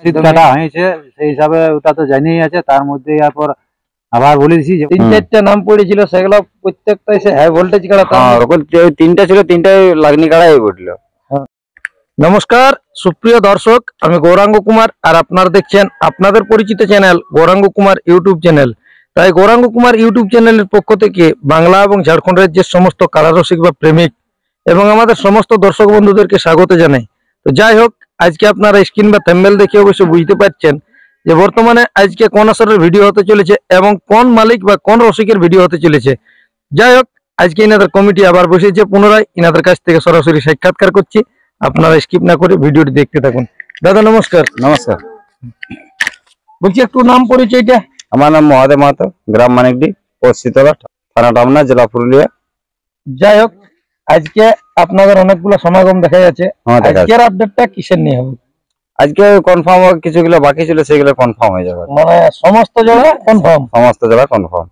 শীত কাটা হয়েছে সেই হিসাবে ওটা তো জানিয়ে আছে। তার মধ্যে এরপর আবার বলে দিছি যে 3-4টা নাম পড়েছিল, সেগুলো প্রত্যেকটাই সে হাই ভোল্টেজ কাড়া। তিনটা ছিল, তিনটাই লাগনি কাড়াই উঠলো। নমস্কার সুপ্রিয় দর্শক, আমি গৌরাঙ্গ কুমার আর আপনারা দেখছেন আপনাদের পরিচিত channel Gouranga Kumar YouTube channel. তাই গৌরাঙ্গ কুমার ইউটিউব চ্যানেলের পক্ষ থেকে বাংলা এবং ঝাড়খণ্ড রাজ্যের সমস্ত কাড়ারসিক বা প্রেমিক এবং আমাদের সমস্ত দর্শক বন্ধুদেরকে স্বাগত জানাই। তো যাই হোক, আজকে আপনারা স্ক্রিন বা থাম্বনেল দেখে অবশ্য বুঝতে পারছেন যে বর্তমানে আজকে কোন আসরের ভিডিও হতে চলেছে এবং কোন মালিক বা কোন রসিকের ভিডিও হতে চলেছে। যাই হোক, আজকে ইনাদের কমিটি আবার বসেছে, পুনরায় ইনাদের কাছ থেকে সরাসরি সাক্ষাৎকার করছি। আপনারা স্কিপ না করে ভিডিওটি দেখতে থাকুন। দাদা নমস্কার। নমস্কার। বলছি একটু নাম পরিচয়টা। আমার নাম মহাদেব মাহাতো, গ্রাম মানিকডি, পোস্ট শীতলা, থানা টামনা, জেলা পুরুলিয়া। যাই হোক, আজকে আপনাদের অনেকগুলো সমাগম দেখা যাচ্ছে। আজকের আপডেটটা কিসের নিয়ে হবে? আজকে কনফার্ম কিছুগুলো বাকি ছিল, সেগুলো কনফার্ম হয়ে যাবে। মানে সমস্ত জায়গা কনফার্ম? সমস্ত জায়গা কনফার্ম।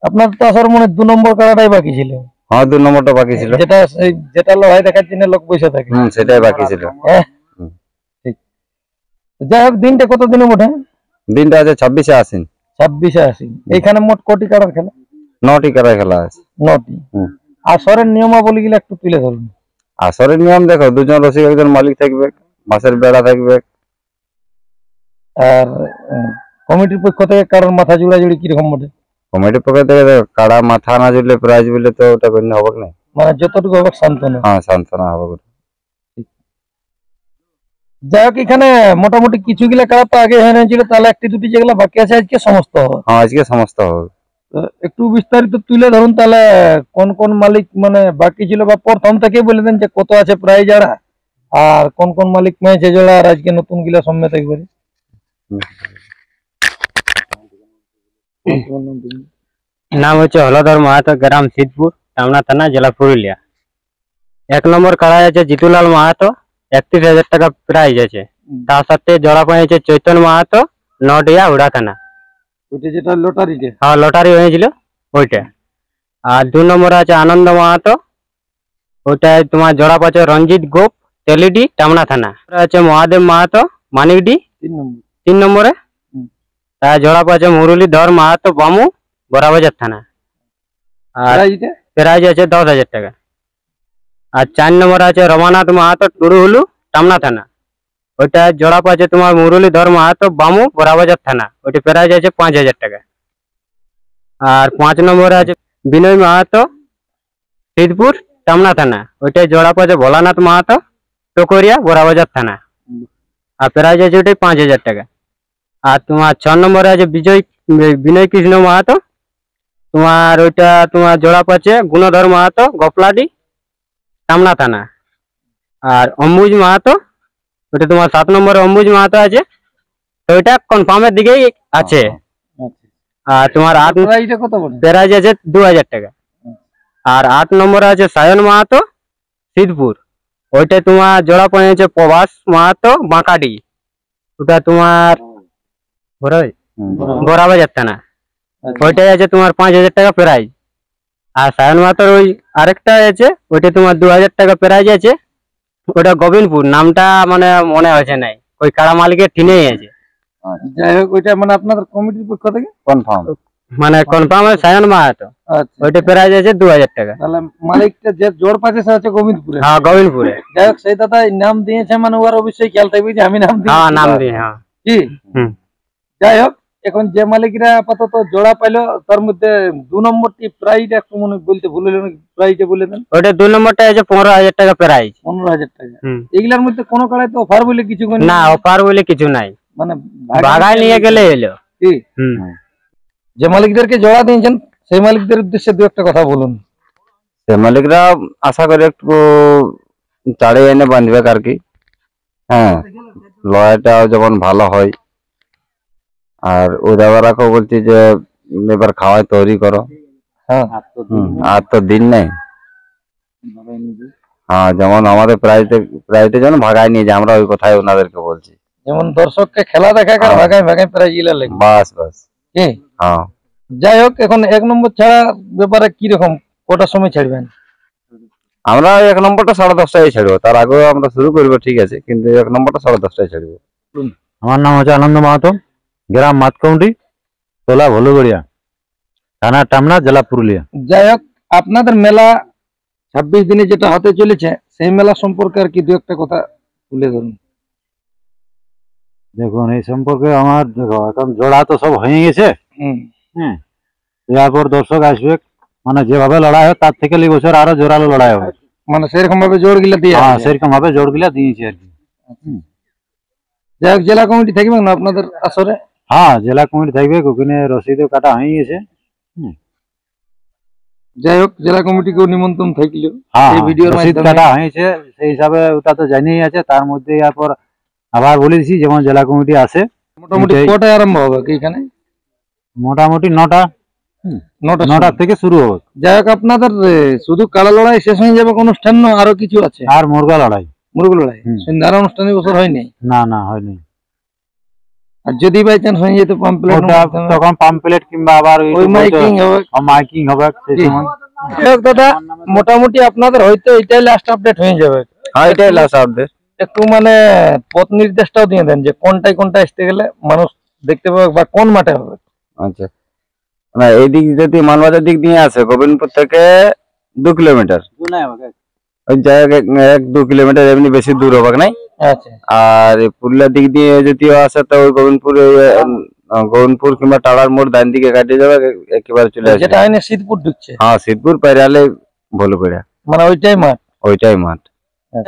আপনার তো আসার মনে 2 নম্বর কাড়াটাই বাকি ছিল। হ্যাঁ, 2 নম্বরটা বাকি ছিল, যেটা লড়াই দেখার জন্য লোক বসে থাকে। সেটাই বাকি ছিল। ঠিক। যাই হোক, দিনটা কত দিনে মোটে? দিনটা আছে 26শে আশ্বিন। 26শে আশ্বিন। এখানে মোট কটি কাড়ার খেলা? 9টি কাড়ার খেলা আছে। 9টি। আসরের নিয়মাবলী গুলো একটু তুলে ধরুন। আসরের নিয়ম দেখো, 2 জন রসিক, একজন মালিক থাকবে, মাসের বেড়া থাকবে। আর কমিটির পক্ষ থেকে কারোর মাথা জুড়াজুড়ি কিরকম মোটে? কমিটির পক্ষ থেকে কাড়া মাথা না জুড়লে প্রাইজ বলে তো ওটা গণ্য হবে না। মানে যতটুকু হবে সান্ত্বনা। হ্যাঁ, সান্ত্বনা হবে। যাই হোক, এখানে মোটামুটি কিছু গুলা কাড়া তো আগে হয়ে ছিল, তাহলে 1-2টি যেগুলো বাকি আছে আজকে সমস্ত হবে। হ্যাঁ, আজকে সমস্ত হবে। একটু বিস্তারিত তুলে ধরুন তাহলে, কোন কোন মালিক মানে বাকি ছিল, বা প্রথম থেকে বলে দেন যে কত আছে প্রাইজ আর কোন কোন মালিক মেয়েছে জোড়া, আর আজকে নতুন গিলা সমেত একবারে। নাম হচ্ছে হলধর মাহাতো, গ্রাম সিদ্ধপুর, টামনা থানা, জেলা পুরুলিয়া। 1 নম্বর কাড়া আছে জিতুলাল মাহাতো, 31,000 টাকা প্রাইজ আছে। তার সাথে জোড়া পাইছে চৈতন্য মাহাতো, নডিয়া উড়া থানা। ওইটা যেটা লটারিতে? হ্যাঁ, লটারি হয়েছিল ওইটা। আর 2 নম্বরে আছে আনন্দ মাহাতো, ওইটায় তোমার জোড়া পাচ্ছে রঞ্জিত গোপ, তেলিডি, টামনা থানা। আছে মহাদেব মাহাতো, মানিকডি 3 নম্বরে। তার জোড়া পাচ্ছে মুরলীধর মাহাতো, বামু, বড়াবাজার থানা। আর প্রাইজ আছে 10,000 টাকা। আর 4 নম্বরে আছে রমানাথ মাহাতো, টুরুহুলু, টামনা থানা। ওইটা জোড়া পাচ্ছে তোমার মুরলীধর মাহাতো, বামু, বড়াবাজার থানা। ওইটা প্রাইজ আছে 5,000 টাকা। আর 5 নম্বরে আছে বিনয় মাহাতো, সিদ্ধপুর, টামনা থানা। ওইটাই জোড়া পাচ্ছে ভোলানাথ মাহাতো, টকরিয়া, বড়াবাজার থানা। আর প্রাইজ আছে ওইটাই 5,000 টাকা। আর তোমার 6 নম্বরে আছে বিনয় কৃষ্ণ মাহাতো, তোমার ওইটা তোমার জোড়া পাচ্ছে গুণধর মাহাতো, গপলাডি, টামনা থানা। আর অম্বুজ মাহাতো, ওইটা তোমার 7 নম্বরে অম্বুজ মাহাতো আছে, তো ওইটা কনফার্মের দিকেই আছে। আর তোমার 8 প্রাইজ আছে 2,000 টাকা। আর 8 নম্বরে আছে সায়ন মাহাতো, সিদ্ধপুর। ওইটা তোমার জোড়া পড়েছে প্রভাস মাহাতো, বাঁকাডি। ওটা তোমার বড়াবাজার থানা। ওইটাই আছে তোমার 5,000 টাকা প্রাইজ। আর সায়ন মাহাতোর ওই আরেকটা আছে, ওইটা তোমার 2,000 টাকা প্রাইজ আছে। ওটা গোবিন্দপুর, নামটা মানে মনে হয়েছে নাই, ওই কাড়া মালিকের টিনেই আছে। যাই হোক, ওইটা মানে আপনাদের কমিটির পক্ষ থেকে কনফার্ম, মানে কনফার্ম সায়ন মাহাতো। ওইটা প্রাইজ আছে 2,000 টাকা। তাহলে মালিকটা যে জোর পাচ্ছে সে হচ্ছে গোবিন্দপুরে? হ্যাঁ, গোবিন্দপুরে। যাই হোক, সেই দাদা নাম দিয়েছে মানে ওর অবশ্যই খেয়াল থাকবে যে আমি নাম দিই। হ্যাঁ, নাম দিই। হ্যাঁ, কি? যাই হোক, এখন যে মালিকরা আপাতত জোড়া পাইলো তার মধ্যে 2 নম্বরটি প্রাইজটা একটু মনে বলতে ভুলে গেলেন, প্রাইজটা বলে দেন। ওইটা 2 নম্বরটা আছে 15,000 টাকা প্রাইজ। 15,000 টাকা। এগুলার মধ্যে কোনো কাড়ায় তো অফার বলে কিছু না, অফার বলে কিছু নাই, মানে ভাগায় নিয়ে গেলে এলো। কি যে মালিকদেরকে জোড়া দিয়েছেন সেই মালিকদের উদ্দেশ্যে 2-একটা কথা বলুন। সে মালিকরা আশা করে একটু চাড়ে এনে বাঁধবে আর কি। হ্যাঁ, লড়াইটা যখন ভালো হয়। আর ওদেরকেও বলছি যে এবার খাওয়াই তৈরি করো। হ্যাঁ, আর তো দিন নেই। হ্যাঁ, যেমন আমাদের প্রাইজটা যেন ভাগায় নিয়ে যায়, আমরা ওই কথাই ওনাদেরকে বলছি। যেমন দর্শককে খেলা দেখা আর ভাগায় ভাগায় প্রাইজ গিলা লাগে। বাস বাস। কি? হ্যাঁ। যাই হোক, এখন 1 নম্বর ছাড়া ব্যাপারে কি রকম, কটার সময় ছাড়বেন? আমরা 1 নম্বরটা 10:30টায় ছাড়বো, তার আগেও আমরা শুরু করবো, ঠিক আছে, কিন্তু 1 নম্বরটা 10:30টায় ছাড়বো। আমার নাম হচ্ছে আনন্দ মাহাতো, গ্রাম মাতকাউন্টি, তোলা ভলুগড়িয়া, থানা টামনা, জেলা পুরুলিয়া। যাই হোক, আপনাদের মেলা 26 দিনে যেটা হতে চলেছে সেই মেলা সম্পর্কে আর কি দু একটা কথা তুলে ধরুন। দেখুন এই সম্পর্কে আমার দেখো এখন জোড়া তো সব হয়ে গেছে। হ্যাঁ, এরপর দর্শক আসবে, মানে যেভাবে লড়াই হয় তার থেকে এই বছর আরো জোরালো লড়াই হবে। মানে সেরকম ভাবে জোর গিলা দিয়ে হ্যাঁ, সেরকম ভাবে জোর গুলা দিয়েছি আর কি। যাই হোক, জেলা কমিটি থাকবে না আপনাদের আসরে? হ্যাঁ, জেলা কমিটি থাকবে, ওখানে রসিদও কাটা হয়ে গেছে। যাই হোক, জেলা কমিটিকেও নিমন্ত্রণ থাকলো হ্যাঁ, এই ভিডিওর রসিদ মাধ্যমে। কাটা হয়েছে, সেই হিসাবে ওটা তো জানিয়ে আছে। তার মধ্যে এরপর আবার বলেছি যেমন জেলা কমিটি আসে, মোটামুটি এটাই- কটায় আরম্ভ হবে কি এখানে? মোটামুটি 9টা থেকে শুরু হবে। যাই হোক, আপনাদের শুধু কাড়া লড়াই শেষ হয়ে যাবে অনুষ্ঠান না আরো কিছু আছে? আর মুরগা লড়াই। মুরগ লড়াই হুম। সন্ধ্যার অনুষ্ঠান এই বছর হয়নি। না হয়নি। আর যদি বাই চান্স হয়ে যেত পাম্পলেট ওটা তখন পাম্পলেট কিংবা আবার ওই মাইকিং হবে। মাইকিং হবে সেই জি। সময়। যাই হোক দাদা, মোটামুটি আপনাদের হয়তো এটাই লাস্ট আপডেট হয়ে যাবে। হ্যাঁ, এটাই লাস্ট আপডেট। একটু মানে পথ নির্দেশটাও দিয়ে দেন যে কোনটায় কোনটা আসতে গেলে মানুষ দেখতে পাবে বা কোন মাঠে হবে। আচ্ছা, না এইদিক যদি মানবাজার দিক দিয়ে আসে গোবিন্দপুর থেকে 2 কিলোমিটার, ওই জায়গা 1-2 কিলোমিটার এমনি বেশি দূর হবে নাই। আচ্ছা, আর এই পুরুলিয়ার দিক দিয়ে যদিও আসে তো ওই গোবিন্দপুর কিংবা টাড়ার মোড় ডান দিকে কাটিয়ে যাবে, একেবারে চলে আসবে। যেটা আইনে শীতপুর ঢুকছে হ্যাঁ, শীতপুর পেরিয়ালে ভুলে পড়া, মানে ওইটাই মাঠ। ওইটাই মাঠ।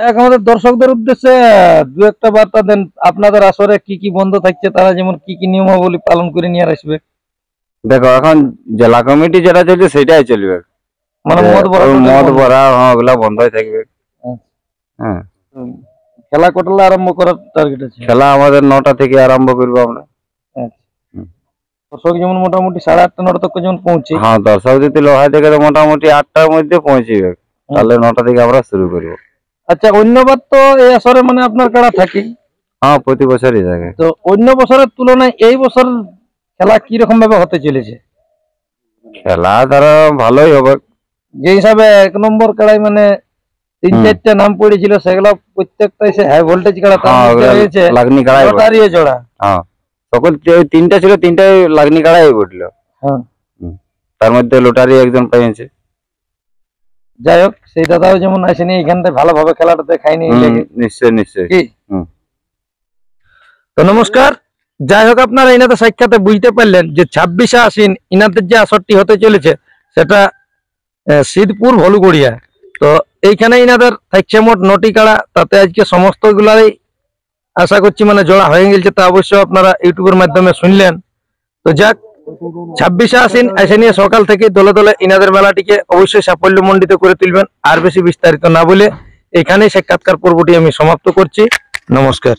এক আমাদের দর্শকদের উদ্দেশ্যে দু একটা বার্তা দেন, আপনাদের আসরে কি কি বন্ধ থাকছে, তারা যেমন কি কি নিয়মাবলী পালন করে নিয়ে আসবে। দেখো এখন জেলা কমিটি যেটা চলছে সেটাই চলবে, মানে যে মদ ভরা ওই টোটাল মদ বন্ধ। ভরা ওগুলা বন্ধই থাকবে। হ্যাঁ, খেলা কটালে আরম্ভ করার টার্গেট আছে? খেলা আমাদের 9টা থেকে আরম্ভ করবো আমরা। দর্শক যেমন মোটামুটি 8:30 9টা তক যেমন পৌঁছে। হ্যাঁ, দর্শক যদি লোহাই থেকে তো মোটামুটি 8টার মধ্যে পৌঁছিবে, তাহলে 9টা থেকে আমরা শুরু করবো। আচ্ছা, অন্যবার তো এই আসরে মানে আপনার কাড়া থাকে, হ্যাঁ, প্রতি বছরই থাকে। তো অন্য বছরের তুলনায় এই বছর খেলা কি রকম ভাবে হতে চলেছে? খেলা ধরো ভালোই হবে। যে হিসাবে 1 নম্বর কাড়াই মানে 3-4টা নাম পড়েছিল, সেগুলো প্রত্যেকটা এসে হাই ভোল্টেজ কাড়া, তার হ্যাঁ, মধ্যে ওগুলা রয়েছে লাগনি কাড়াই বটে। লটারিও জোড়া। হ্যাঁ, সকল ওই 3টা ছিল, 3টাই লাগনি কাড়াই উঠলো। হ্যাঁ, তার মধ্যে লোটারি একজন পেয়েছে। যাই হোক, সেই দাদাও যেমন আসেনি এখানটায় ভালোভাবে খেলাটা দেখায়নি এই লেগে। নিশ্চয় নিশ্চয়। কি? তো নমস্কার। যাই হোক, আপনারা ইনাদের সাক্ষাতে বুঝতে পারলেন যে 26শে আশ্বিন ইনাদের যে আসরটি হতে চলেছে সেটা শীতপুর ভলুগড়িয়া। তো এইখানে ইনাদের থাকছে মোট 9টি কাড়া, তাতে আজকে সমস্ত গুলাই আশা করছি মানে জোড়া হয়ে গেছে, তা অবশ্য আপনারা ইউটিউবের মাধ্যমে শুনলেন। তো যাক, 26শে আশ্বিন এসে নিয়ে সকাল থেকে দলে দলে ইনাদের মেলাটিকে অবশ্যই সাফল্যমণ্ডিত করে তুলবেন। আর বেশি বিস্তারিত না বলে এখানেই সাক্ষাৎকার পর্বটি আমি সমাপ্ত করছি। নমস্কার।